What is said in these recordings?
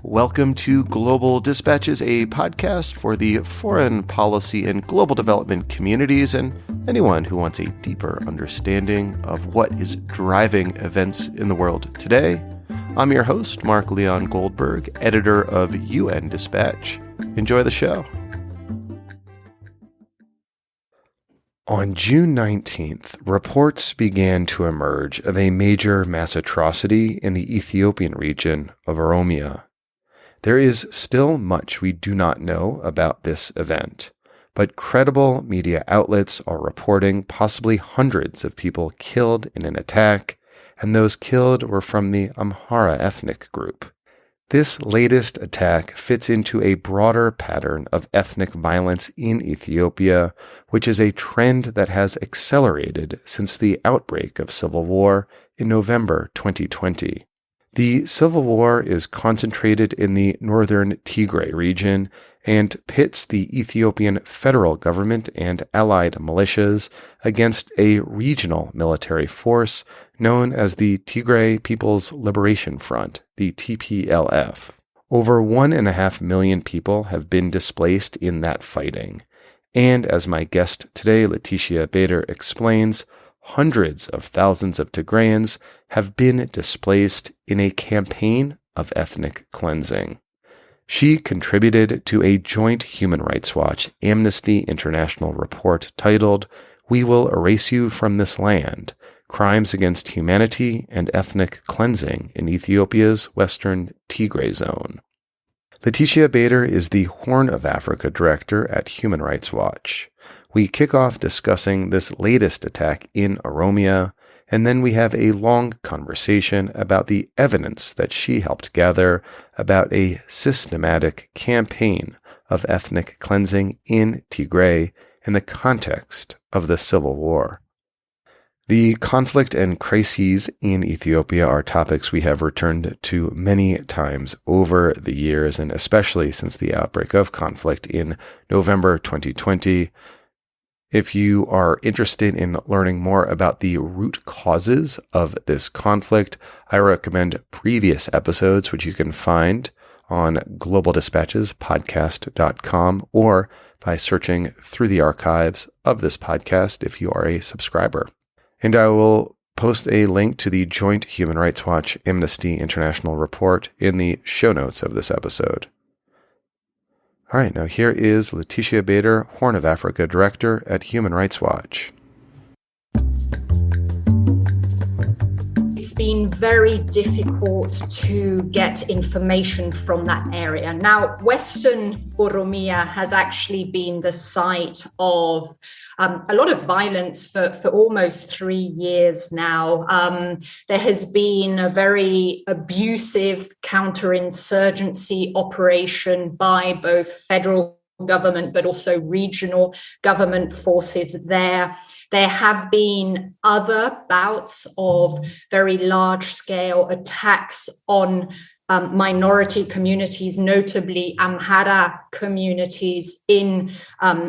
Welcome to Global Dispatches, a podcast for the foreign policy and global development communities and anyone who wants a deeper understanding of what is driving events in the world today. I'm your host, Mark Leon Goldberg, editor of UN Dispatch. Enjoy the show. On June 19th, reports began to emerge of a major mass atrocity in the Ethiopian region of Oromia. There is still much we do not know about this event, but credible media outlets are reporting possibly hundreds of people killed in an attack, and those killed were from the Amhara ethnic group. This latest attack fits into a broader pattern of ethnic violence in Ethiopia, which is a trend that has accelerated since the outbreak of civil war in November 2020. The civil war is concentrated in the northern Tigray region and pits the Ethiopian federal government and allied militias against a regional military force known as the Tigray People's Liberation Front, the TPLF. Over 1.5 million people have been displaced in that fighting. And as my guest today, Laetitia Bader, explains, hundreds of thousands of Tigrayans have been displaced in a campaign of ethnic cleansing. She contributed to a joint Human Rights Watch-Amnesty International report titled, "We Will Erase You from This Land: Crimes Against Humanity and Ethnic Cleansing in Ethiopia's Western Tigray Zone." Laetitia Bader is the Horn of Africa director at Human Rights Watch. We kick off discussing this latest attack in Oromia, and then we have a long conversation about the evidence that she helped gather about a systematic campaign of ethnic cleansing in Tigray in the context of the civil war. The conflict and crises in Ethiopia are topics we have returned to many times over the years, and especially since the outbreak of conflict in November 2020. If you are interested in learning more about the root causes of this conflict, I recommend previous episodes, which you can find on globaldispatchespodcast.com or by searching through the archives of this podcast if you are a subscriber. And I will post a link to the joint Human Rights Watch Amnesty International report in the show notes of this episode. All right, now here is Laetitia Bader, Horn of Africa Director at Human Rights Watch. It's been very difficult to get information from that area. Now, Western Oromia has actually been the site of a lot of violence for almost 3 years now. There has been a very abusive counterinsurgency operation by both federal government but also regional government forces there. There have been other bouts of very large-scale attacks on minority communities, notably Amhara communities in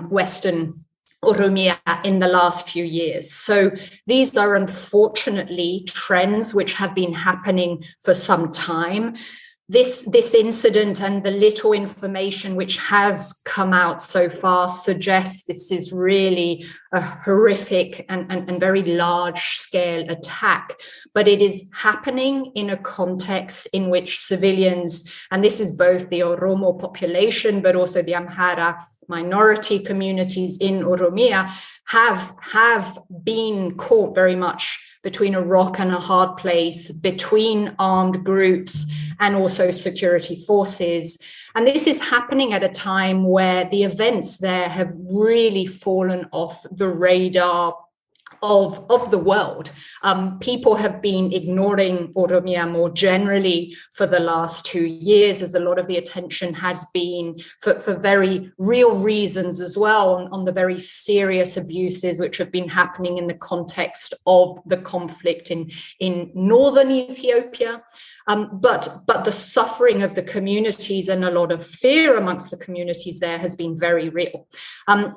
Western Oromia in the last few years. So these are unfortunately trends which have been happening for some time. This incident and the little information which has come out so far suggests this is really a horrific and very large-scale attack. But it is happening in a context in which civilians, and this is both the Oromo population, but also the Amhara minority communities in Oromia, have been caught very much between a rock and a hard place, between armed groups and also security forces. And this is happening at a time where the events there have really fallen off the radar of the world. People have been ignoring Oromia more generally for the last 2 years, as a lot of the attention has been for very real reasons as well on the very serious abuses which have been happening in the context of the conflict in northern Ethiopia. But the suffering of the communities and a lot of fear amongst the communities there has been very real. And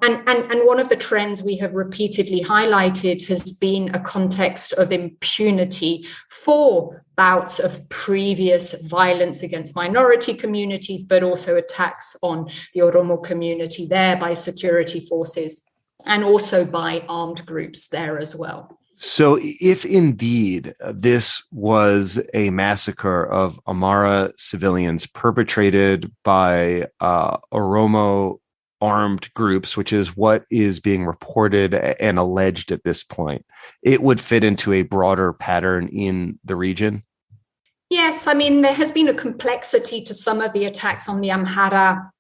one of the trends we have repeatedly highlighted has been a context of impunity for bouts of previous violence against minority communities, but also attacks on the Oromo community there by security forces and also by armed groups there as well. So if indeed this was a massacre of Amhara civilians perpetrated by Oromo armed groups, which is what is being reported and alleged at this point, it would fit into a broader pattern in the region? Yes, I mean, there has been a complexity to some of the attacks on the Amhara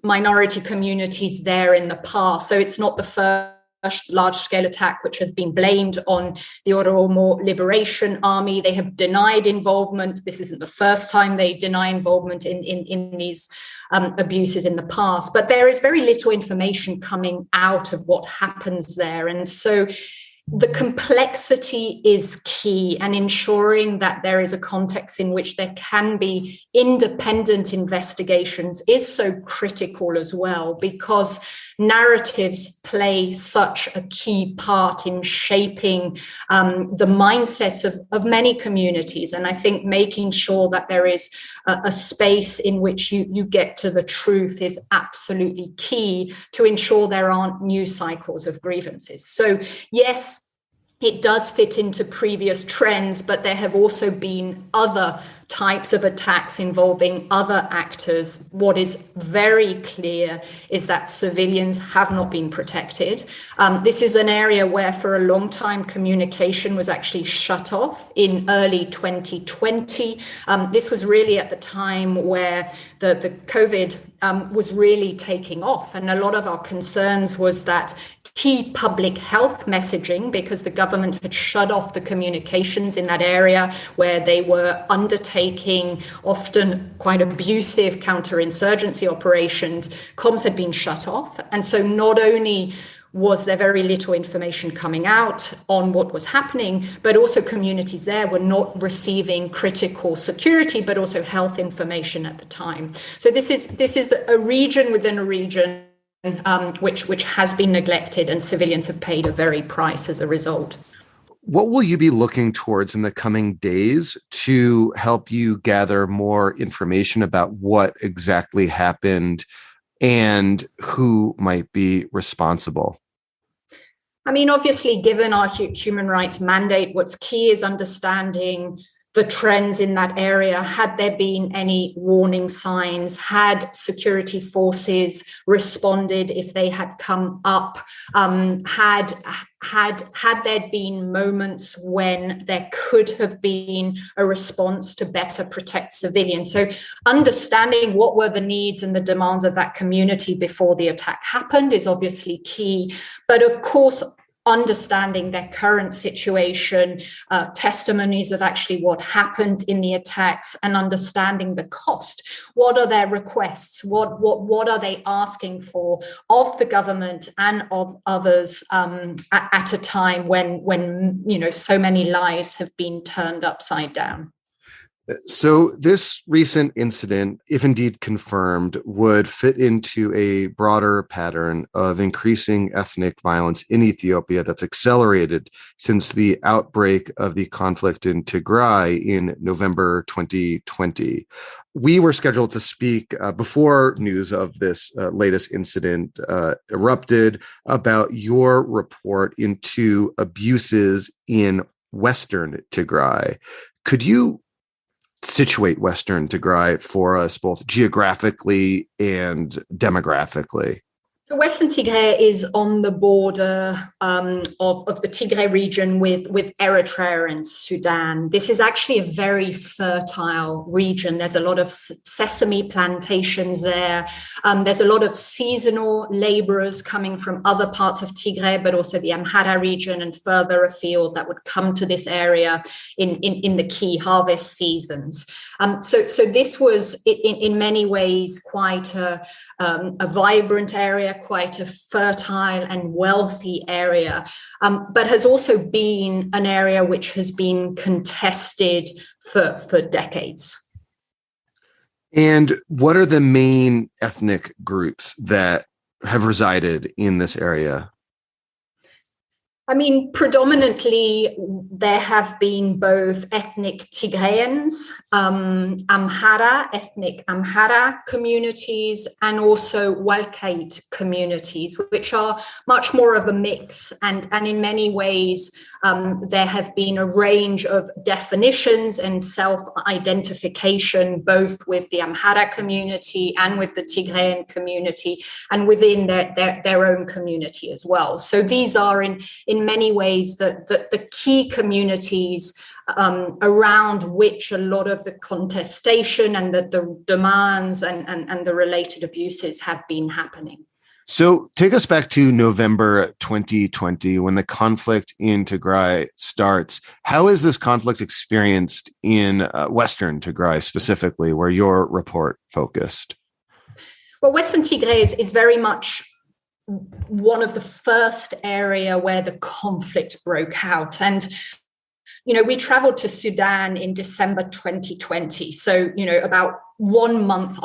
minority communities there in the past. So it's not the first large-scale attack which has been blamed on the Oromo Liberation Army. They have denied involvement. This isn't the first time they deny involvement in these abuses in the past. But there is very little information coming out of what happens there. And so the complexity is key, and ensuring that there is a context in which there can be independent investigations is so critical as well, because narratives play such a key part in shaping the mindsets of many communities. And I think making sure that there is a space in which you get to the truth is absolutely key to ensure there aren't new cycles of grievances. So yes, it does fit into previous trends, but there have also been other types of attacks involving other actors. What is very clear is that civilians have not been protected. This is an area where for a long time communication was actually shut off in early 2020. This was really at the time where the COVID was really taking off. And a lot of our concerns was that key public health messaging, because the government had shut off the communications in that area where they were undertaking often quite abusive counterinsurgency operations, comms had been shut off. And so not only was there very little information coming out on what was happening, but also communities there were not receiving critical security, but also health information at the time. So this is a region within a region which has been neglected, and civilians have paid a very price as a result. What will you be looking towards in the coming days to help you gather more information about what exactly happened and who might be responsible? I mean, obviously, given our human rights mandate, what's key is understanding the trends in that area. Had there been any warning signs? Had security forces responded if they had come up? Had there been moments when there could have been a response to better protect civilians? So understanding what were the needs and the demands of that community before the attack happened is obviously key. But of course, understanding their current situation, testimonies of actually what happened in the attacks, and understanding the cost. What are their requests? What are they asking for of the government and of others at a time when so many lives have been turned upside down? So this recent incident, if indeed confirmed, would fit into a broader pattern of increasing ethnic violence in Ethiopia that's accelerated since the outbreak of the conflict in Tigray in November 2020. We were scheduled to speak before news of this latest incident erupted about your report into abuses in Western Tigray. Could you situate Western Tigray for us both geographically and demographically? So Western Tigray is on the border of the Tigray region with Eritrea and Sudan. This is actually a very fertile region. There's a lot of sesame plantations there. There's a lot of seasonal laborers coming from other parts of Tigray, but also the Amhara region and further afield that would come to this area in the key harvest seasons. So this was in many ways quite a vibrant area, area, quite a fertile and wealthy area, but has also been an area which has been contested for decades. And what are the main ethnic groups that have resided in this area? I mean, predominantly there have been both ethnic Tigrayans, ethnic Amhara communities, and also Walkite communities, which are much more of a mix. And in many ways, there have been a range of definitions and self-identification, both with the Amhara community and with the Tigrayan community, and within their own community as well. So these are in many ways the key communities around which a lot of the contestation and the demands and the related abuses have been happening. So take us back to November 2020, when the conflict in Tigray starts. How is this conflict experienced in Western Tigray specifically, where your report focused? Well, Western Tigray is very much one of the first area where the conflict broke out. And, we traveled to Sudan in December 2020. So, about 1 month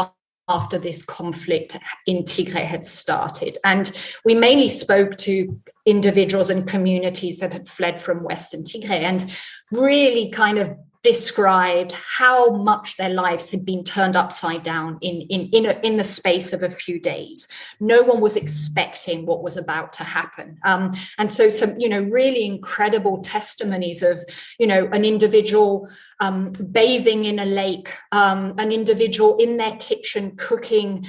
after this conflict in Tigray had started. And we mainly spoke to individuals and communities that had fled from Western Tigray and really kind of described how much their lives had been turned upside down in the space of a few days. No one was expecting what was about to happen. And so some, really incredible testimonies of, an individual bathing in a lake, an individual in their kitchen cooking,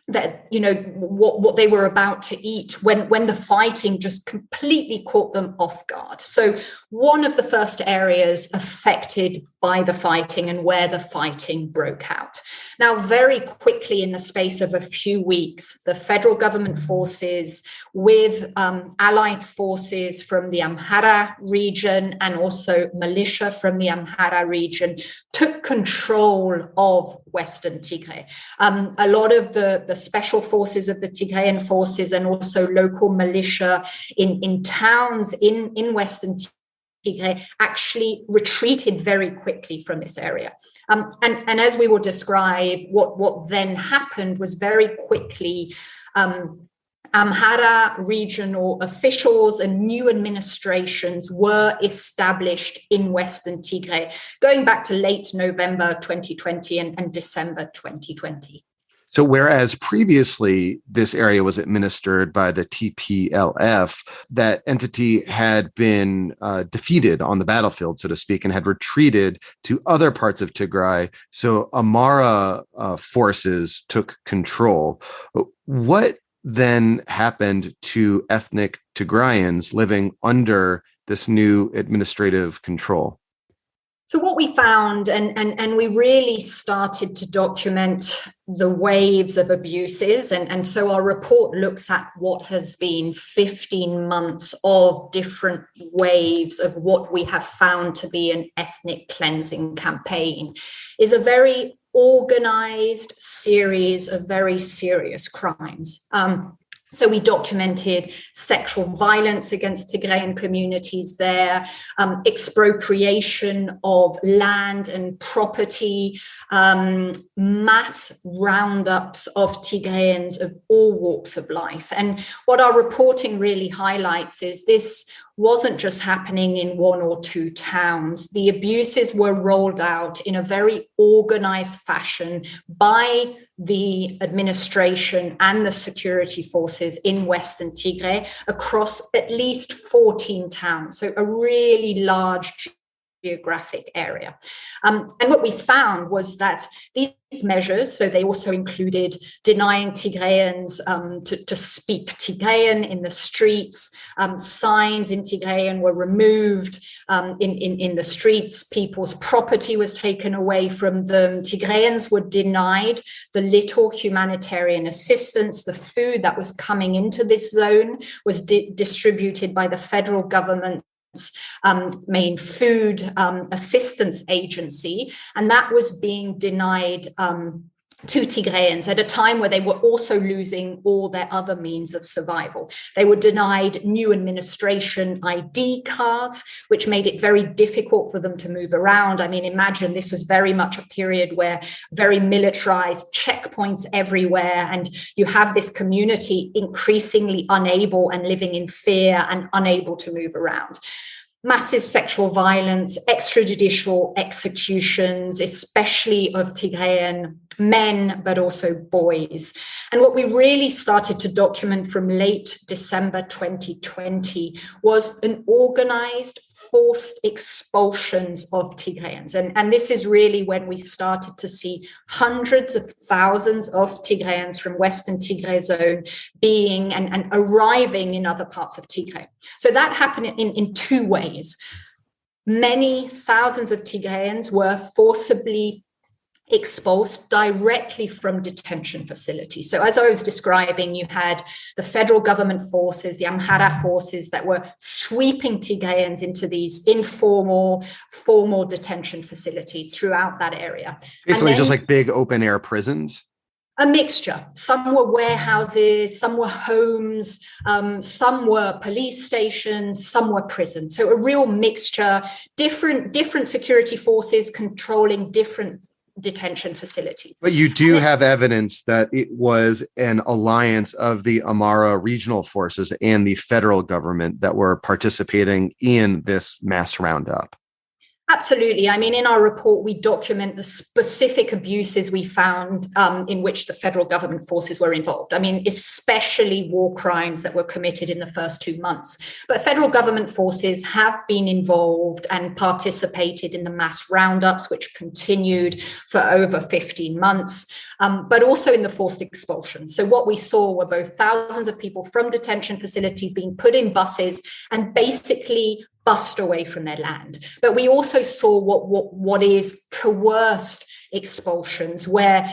that what they were about to eat when the fighting just completely caught them off guard. So one of the first areas affected by the fighting and where the fighting broke out. Now, very quickly, in the space of a few weeks, the federal government forces with allied forces from the Amhara region and also militia from the Amhara region took control of Western Tigray. A lot of the special forces of the Tigrayan forces and also local militia in towns in Western Tigray actually retreated very quickly from this area. And as we will describe, what then happened was very quickly Amhara regional officials and new administrations were established in Western Tigray, going back to late November 2020 and December 2020. So whereas previously this area was administered by the TPLF, that entity had been defeated on the battlefield, so to speak, and had retreated to other parts of Tigray. So Amhara forces took control. What then happened to ethnic Tigrayans living under this new administrative control? So what we found, and we really started to document the waves of abuses, and so our report looks at what has been 15 months of different waves of what we have found to be an ethnic cleansing campaign, is a very organized series of very serious crimes. So we documented sexual violence against Tigrayan communities there, expropriation of land and property, mass roundups of Tigrayans of all walks of life. And what our reporting really highlights is this wasn't just happening in one or two towns. The abuses were rolled out in a very organized fashion by the administration and the security forces in Western Tigray across at least 14 towns. So a really large geographic area. And what we found was that these measures, so they also included denying Tigrayans to speak Tigrayan in the streets. Signs in Tigrayan were removed in the streets. People's property was taken away from them. Tigrayans were denied the little humanitarian assistance. The food that was coming into this zone was distributed by the federal government main food assistance agency, and that was being denied to Tigrayans at a time where they were also losing all their other means of survival. They were denied new administration ID cards, which made it very difficult for them to move around. I mean, imagine this was very much a period where very militarized checkpoints everywhere, and you have this community increasingly unable and living in fear and unable to move around. Massive sexual violence, extrajudicial executions, especially of Tigrayan men, but also boys. And what we really started to document from late December 2020 was an organized forced expulsions of Tigrayans. And this is really when we started to see hundreds of thousands of Tigrayans from Western Tigray zone being and arriving in other parts of Tigray. So that happened in two ways. Many thousands of Tigrayans were forcibly expulsed directly from detention facilities. So as I was describing, you had the federal government forces, the Amhara forces that were sweeping Tigrayans into these informal, formal detention facilities throughout that area. Basically just like big open air prisons? A mixture. Some were warehouses, some were homes, some were police stations, some were prisons. So a real mixture, different security forces controlling different detention facilities. But you do have evidence that it was an alliance of the Amhara regional forces and the federal government that were participating in this mass roundup. Absolutely. I mean, in our report, we document the specific abuses we found in which the federal government forces were involved. I mean, especially war crimes that were committed in the first 2 months. But federal government forces have been involved and participated in the mass roundups, which continued for over 15 months, but also in the forced expulsion. So what we saw were both thousands of people from detention facilities being put in buses and basically bussed away from their land. But we also saw what is coerced expulsions, where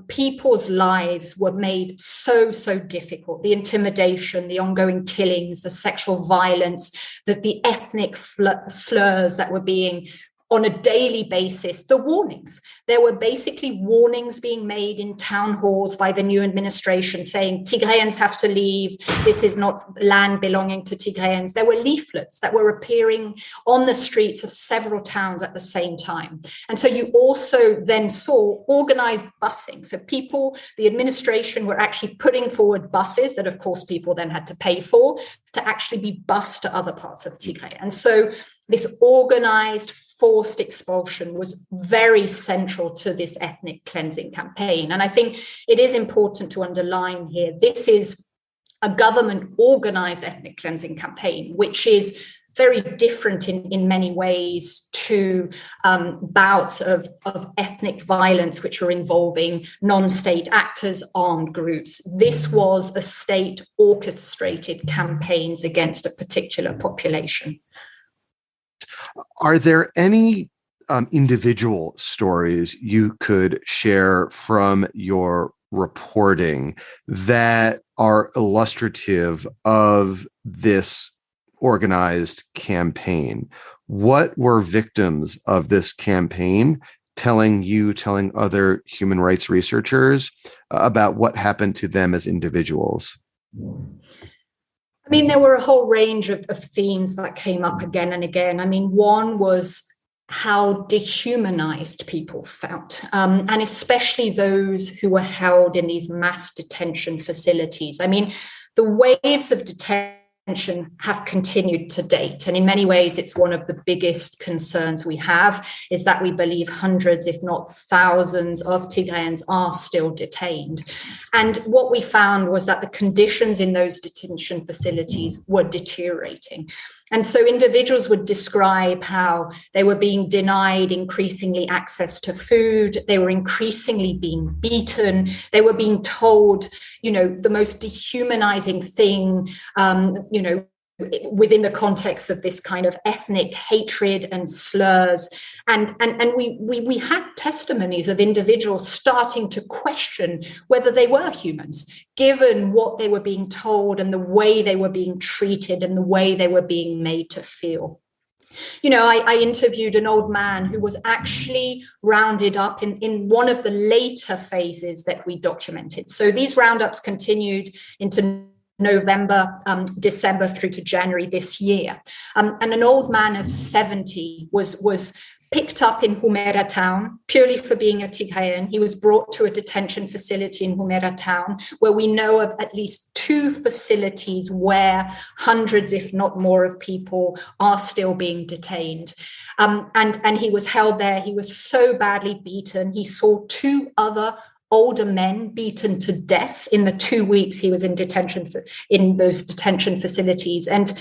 people's lives were made so difficult. The intimidation, the ongoing killings, the sexual violence, the ethnic slurs that were being on a daily basis, the warnings. There were basically warnings being made in town halls by the new administration saying Tigrayans have to leave. This is not land belonging to Tigrayans. There were leaflets that were appearing on the streets of several towns at the same time. And so you also then saw organized busing. So the administration were actually putting forward buses that, of course, people then had to pay for to actually be bused to other parts of Tigray. And so this organized forced expulsion was very central to this ethnic cleansing campaign. And I think it is important to underline here, this is a government organized ethnic cleansing campaign, which is very different in many ways to bouts of ethnic violence, which are involving non-state actors, armed groups. This was a state orchestrated campaigns against a particular population. Are there any individual stories you could share from your reporting that are illustrative of this organized campaign? What were victims of this campaign telling other human rights researchers about what happened to them as individuals? I mean, there were a whole range of themes that came up again and again. I mean, one was how dehumanized people felt, and especially those who were held in these mass detention facilities. I mean, the waves of detention have continued to date. And in many ways, it's one of the biggest concerns we have, is that we believe hundreds, if not thousands, of Tigrayans are still detained. And what we found was that the conditions in those detention facilities were deteriorating. And so individuals would describe how they were being denied increasingly access to food. They were increasingly being beaten. They were being told, the most dehumanizing thing, within the context of this kind of ethnic hatred and slurs. And we had testimonies of individuals starting to question whether they were humans, given what they were being told and the way they were being treated and the way they were being made to feel. I interviewed an old man who was actually rounded up in one of the later phases that we documented. So these roundups continued into November, December through to January this year. And an old man of 70 was picked up in Humera town purely for being a Tigrayan. He was brought to a detention facility in Humera town, where we know of at least 2 facilities where hundreds, if not more, of people are still being detained. And he was held there. He was so badly beaten. He saw 2 other older men beaten to death in the 2 weeks he was in detention in those detention facilities. And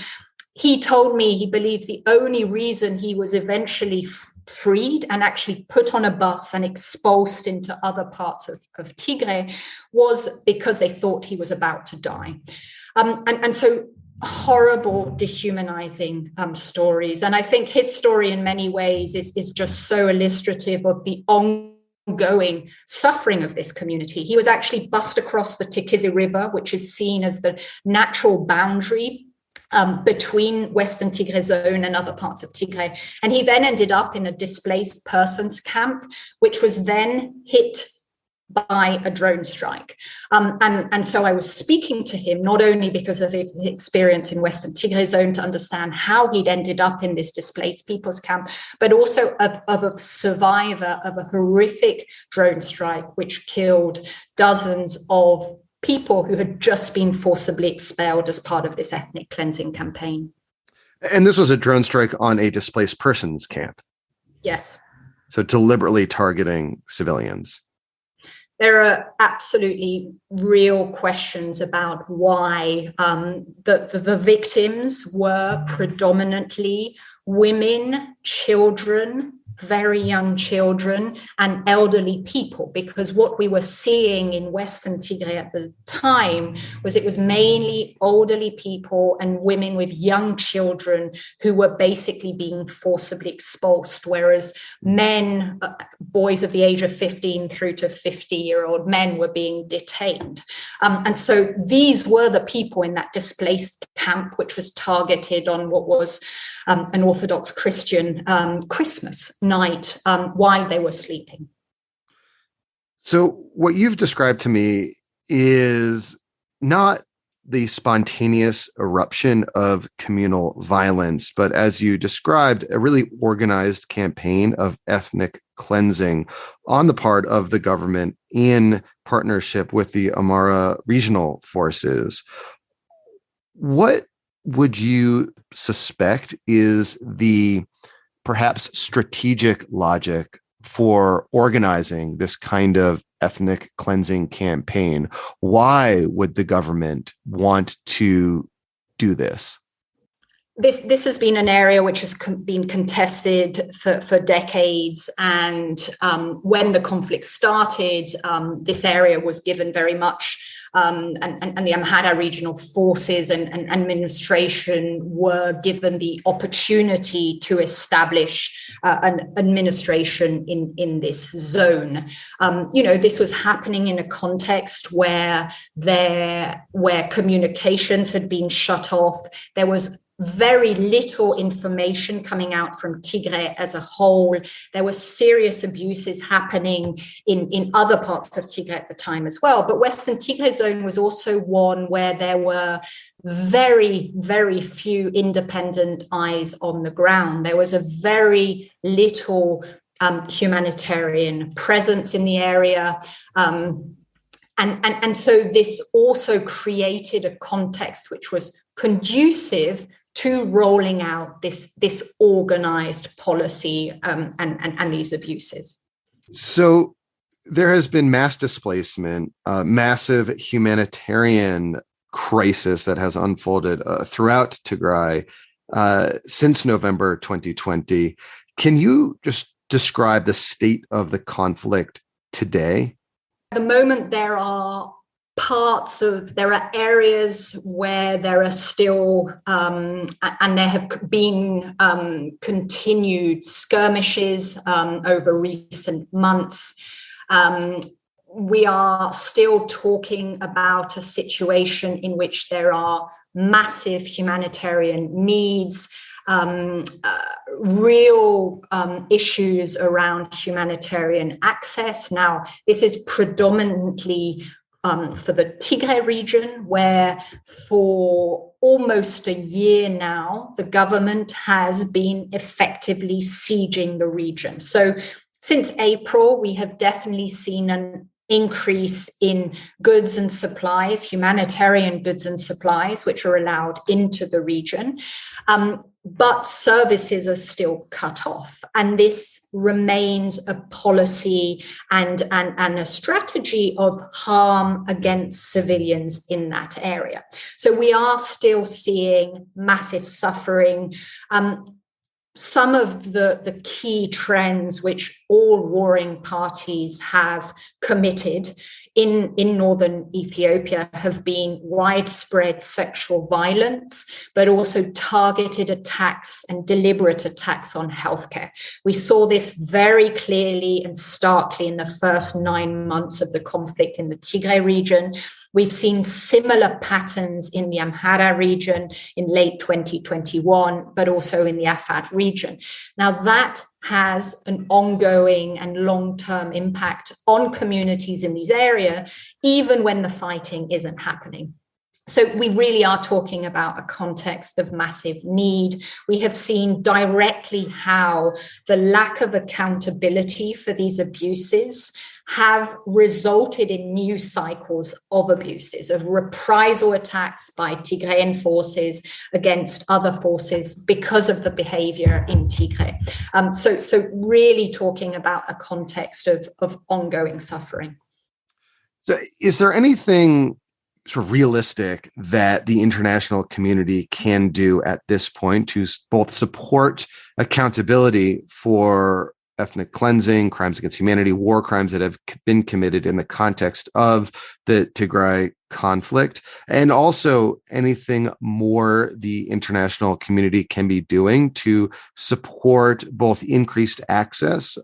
he told me he believes the only reason he was eventually freed and actually put on a bus and expulsed into other parts of Tigray was because they thought he was about to die. And so horrible, dehumanizing stories. And I think his story in many ways is just so illustrative of the ongoing suffering of this community. He was actually bussed across the Tikizi River, which is seen as the natural boundary between Western Tigray zone and other parts of Tigray. And he then ended up in a displaced persons camp, which was then hit by a drone strike. And so I was speaking to him, not only because of his experience in Western Tigray zone to understand how he'd ended up in this displaced people's camp, but also of a survivor of a horrific drone strike, which killed dozens of people who had just been forcibly expelled as part of this ethnic cleansing campaign. And this was a drone strike on a displaced persons camp. Yes. So deliberately targeting civilians. There are absolutely real questions about why the victims were predominantly women, children, very young children, and elderly people, because what we were seeing in Western Tigray at the time was it was mainly elderly people and women with young children who were basically being forcibly expulsed, whereas men, boys of the age of 15 through to 50-year-old men, were being detained. And so these were the people in that displaced camp, which was targeted on what was an Orthodox Christian Christmas night while they were sleeping. So what you've described to me is not the spontaneous eruption of communal violence, but as you described, a really organized campaign of ethnic cleansing on the part of the government in partnership with the Amhara regional forces. What would you suspect is the perhaps strategic logic for organizing this kind of ethnic cleansing campaign? Why would the government want to do this? This has been an area which has been contested for decades. And when the conflict started, this area was given very much, and the Amhara regional forces and administration were given the opportunity to establish an administration in this zone. This was happening in a context where communications had been shut off. There was very little information coming out from Tigray as a whole. There were serious abuses happening in other parts of Tigray at the time as well. But Western Tigray zone was also one where there were very, very few independent eyes on the ground. There was a very little humanitarian presence in the area. And so this also created a context which was conducive to rolling out this organized policy and these abuses. So there has been mass displacement, massive humanitarian crisis that has unfolded throughout Tigray since November 2020. Can you just describe the state of the conflict today? At the moment, there are areas where there are still, and there have been continued skirmishes over recent months. We are still talking about a situation in which there are massive humanitarian needs. real issues around humanitarian access. Now, this is predominantly for the Tigray region, where for almost a year now, the government has been effectively sieging the region. So since April, we have definitely seen an increase in goods and supplies, humanitarian goods and supplies, which are allowed into the region. But services are still cut off. And this remains a policy and a strategy of harm against civilians in that area. So we are still seeing massive suffering. Some of the key trends which all warring parties have committed in northern Ethiopia have been widespread sexual violence, but also targeted attacks and deliberate attacks on healthcare. We saw this very clearly and starkly in the first 9 months of the conflict in the Tigray region. We've seen similar patterns in the Amhara region in late 2021, but also in the Afad region. Now, that has an ongoing and long-term impact on communities in these areas, even when the fighting isn't happening. So we really are talking about a context of massive need. We have seen directly how the lack of accountability for these abuses have resulted in new cycles of abuses, of reprisal attacks by Tigrayan forces against other forces because of the behavior in Tigray. So really talking about a context of ongoing suffering. So is there anything sort of realistic that the international community can do at this point to both support accountability for ethnic cleansing, crimes against humanity, war crimes that have been committed in the context of the Tigray conflict, and also anything more the international community can be doing to support both increased access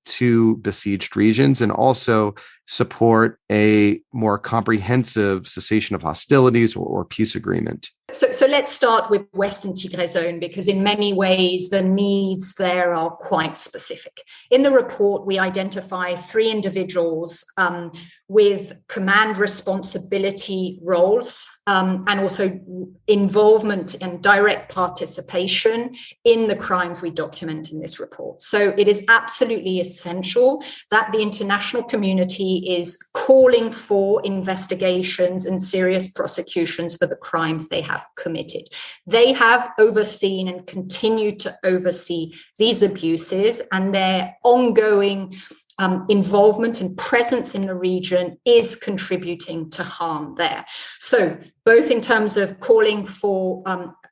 to besieged regions and also support a more comprehensive cessation of hostilities or peace agreement? So let's start with Western Tigray zone, because in many ways the needs there are quite specific. In the report, we identify 3 individuals with command responsibility roles and also involvement and direct participation in the crimes we document in this report. So it is absolutely essential that the international community is calling for investigations and serious prosecutions for the crimes they have committed. They have overseen and continue to oversee these abuses, and their ongoing involvement and presence in the region is contributing to harm there. So both in terms of calling for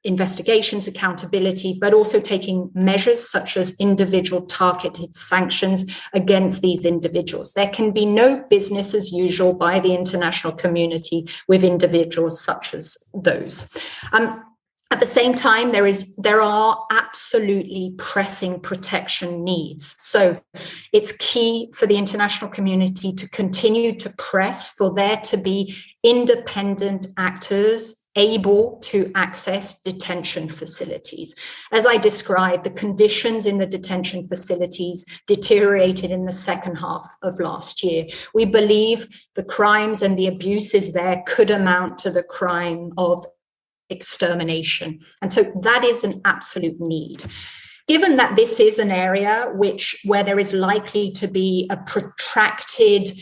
investigations, accountability, but also taking measures such as individual targeted sanctions against these individuals. There can be no business as usual by the international community with individuals such as those. At the same time, there are absolutely pressing protection needs. So it's key for the international community to continue to press for there to be independent actors able to access detention facilities. As I described, the conditions in the detention facilities deteriorated in the second half of last year. We believe the crimes and the abuses there could amount to the crime of extermination. And so that is an absolute need. Given that this is an area where there is likely to be a protracted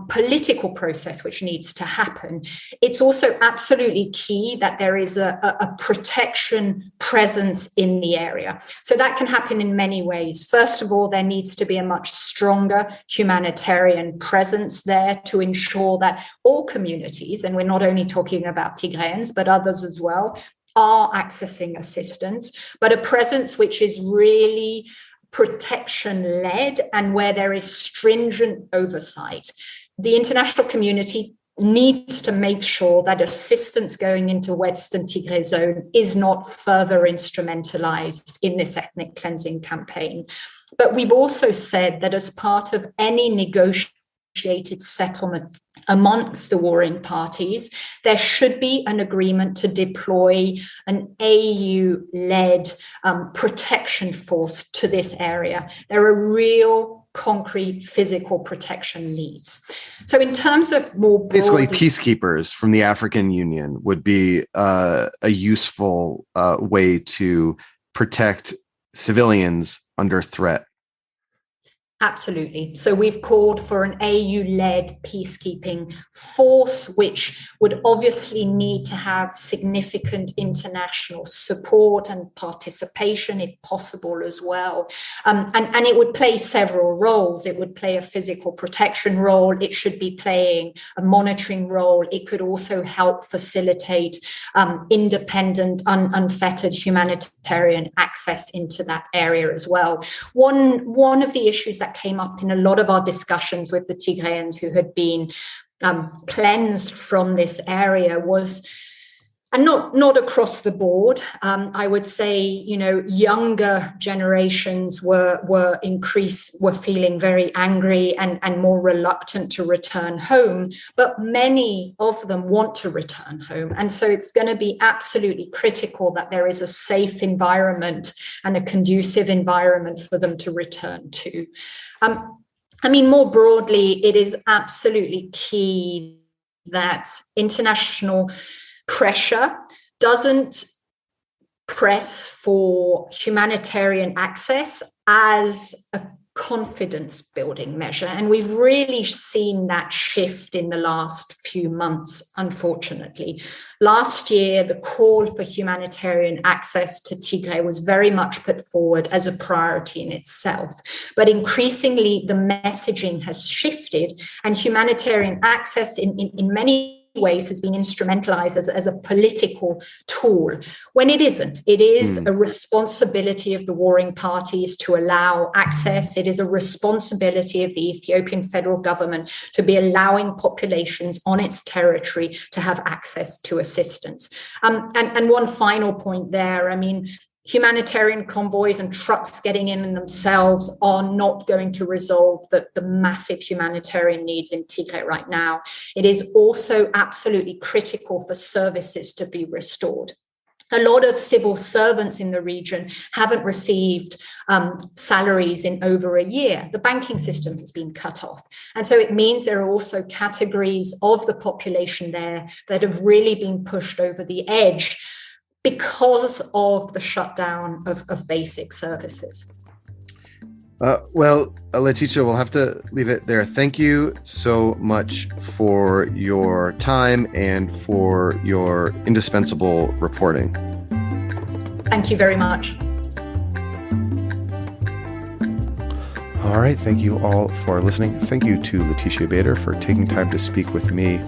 political process which needs to happen, it's also absolutely key that there is a protection presence in the area. So that can happen in many ways. First of all, there needs to be a much stronger humanitarian presence there to ensure that all communities, and we're not only talking about Tigrayans, but others as well, are accessing assistance, but a presence which is really protection-led and where there is stringent oversight. The international community needs to make sure that assistance going into Western Tigray zone is not further instrumentalized in this ethnic cleansing campaign. But we've also said that as part of any negotiation negotiated settlement amongst the warring parties, there should be an agreement to deploy an AU-led protection force to this area. There are real concrete physical protection needs. So in terms of more broadly, basically peacekeepers from the African Union would be a useful way to protect civilians under threat. Absolutely. So we've called for an AU-led peacekeeping force, which would obviously need to have significant international support and participation, if possible, as well. And it would play several roles. It would play a physical protection role. It should be playing a monitoring role. It could also help facilitate independent, unfettered humanitarian access into that area as well. One of the issues that came up in a lot of our discussions with the Tigrayans who had been cleansed from this area was, and not across the board, I would say, younger generations were feeling very angry and more reluctant to return home, but many of them want to return home. And so it's going to be absolutely critical that there is a safe environment and a conducive environment for them to return to. More broadly, it is absolutely key that international pressure doesn't press for humanitarian access as a confidence building measure. And we've really seen that shift in the last few months, unfortunately. Last year, the call for humanitarian access to Tigray was very much put forward as a priority in itself. But increasingly, the messaging has shifted, and humanitarian access in many ways has been instrumentalized as a political tool, when it isn't. It is a responsibility of the warring parties to allow access. It is a responsibility of the Ethiopian federal government to be allowing populations on its territory to have access to assistance. And one final point there, humanitarian convoys and trucks getting in themselves are not going to resolve the massive humanitarian needs in Tigray right now. It is also absolutely critical for services to be restored. A lot of civil servants in the region haven't received salaries in over a year. The banking system has been cut off. And so it means there are also categories of the population there that have really been pushed over the edge because of the shutdown of basic services. Laetitia, we'll have to leave it there. Thank you so much for your time and for your indispensable reporting. Thank you very much. All right. Thank you all for listening. Thank you to Laetitia Bader for taking time to speak with me.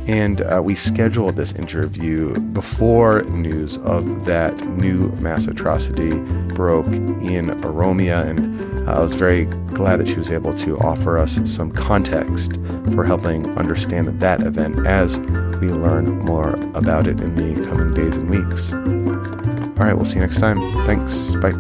And we scheduled this interview before news of that new mass atrocity broke in Oromia. And I was very glad that she was able to offer us some context for helping understand that event as we learn more about it in the coming days and weeks. All right, we'll see you next time. Thanks. Bye.